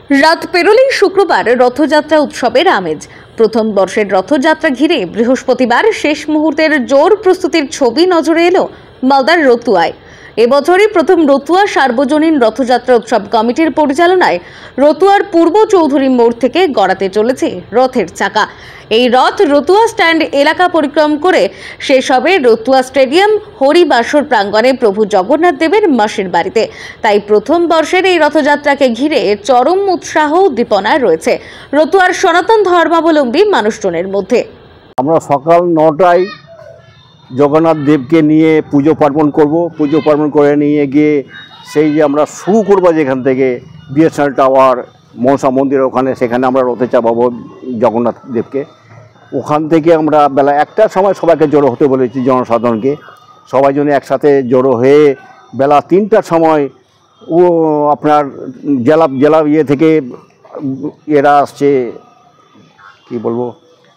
রাত পেরোলেই শুক্রবার রথযাত্রা উৎসবের আমেজ। প্রথম বর্ষের রথযাত্রা ঘিরে বৃহস্পতিবার শেষ মুহূর্তের জোর প্রস্তুতির ছবি নজরে এলো মালদার রতুয়ায়। এবছরই প্রথম রতুয়া সার্বজনীন রথযাত্রা উৎসব কমিটির পরিচালনায় রতুয়ার পূর্ব চৌধুরী মোড় থেকে গড়াতে চলেছে রথের চাকা। এই রথ রতুয়া স্ট্যান্ড এলাকা পরিক্রম করে শেষ হবে রতুয়া স্টেডিয়াম হরিবাসর প্রাঙ্গণে প্রভু জগন্নাথ দেবের মাসির বাড়িতে। তাই প্রথম বর্ষের এই রথযাত্রাকে ঘিরে চরম উৎসাহ উদ্দীপনা রয়েছে রতুয়ার সনাতন ধর্মাবলম্বী মানুষজনের মধ্যে। আমরা সকাল 9টায় জগন্নাথ দেবকে নিয়ে পুজো পার্বণ করব। পুজো পার্বণ করে নিয়ে গিয়ে সেই যে আমরা শুরু করবো যেখান থেকে বিএসএনএল টাওয়ার মনসা মন্দির ওখানে, সেখানে আমরা রথে চাপাবো জগন্নাথ দেবকে। ওখান থেকে আমরা বেলা 1টার সময় সবাইকে জড়ো হতে বলেছি, জনসাধারণকে। সবাই জন্য একসাথে জড়ো হয়ে বেলা 3টার সময় আপনার জেলা থেকে এরা আসছে, কি বলবো,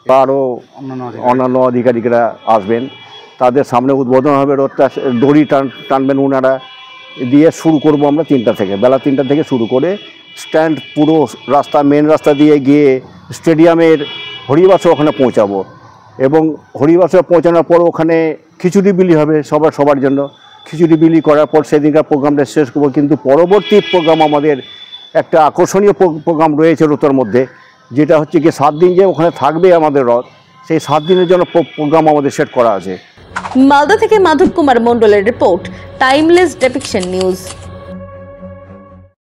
আরও অন্যান্য আধিকারিকরা আসবেন। তাদের সামনে উদ্বোধন হবে, রথটা দড়ি টানবেন ওনারা, দিয়ে শুরু করব আমরা 3টা থেকে। বেলা 3টা থেকে শুরু করে স্ট্যান্ড পুরো রাস্তা, মেন রাস্তা দিয়ে গিয়ে স্টেডিয়ামের হরিবাসর ওখানে পৌঁছাবো। এবং হরিবাসর পৌঁছানোর পর ওখানে খিচুড়ি বিলি হবে সবার জন্য। খিচুড়ি বিলি করার পর সেদিনকার প্রোগ্রামটা শেষ করবো। কিন্তু পরবর্তী প্রোগ্রাম আমাদের একটা আকর্ষণীয় প্রোগ্রাম রয়েছে রথের মধ্যে, যেটা হচ্ছে কি 7 দিন যে ওখানে থাকবে আমাদের রথ, সেই 7 দিনের জন্য প্রোগ্রাম আমাদের সেট করা আছে। মালদা থেকে মাধব কুমার মণ্ডলের রিপোর্ট, টাইমলেস ডেপিকশন নিউজ।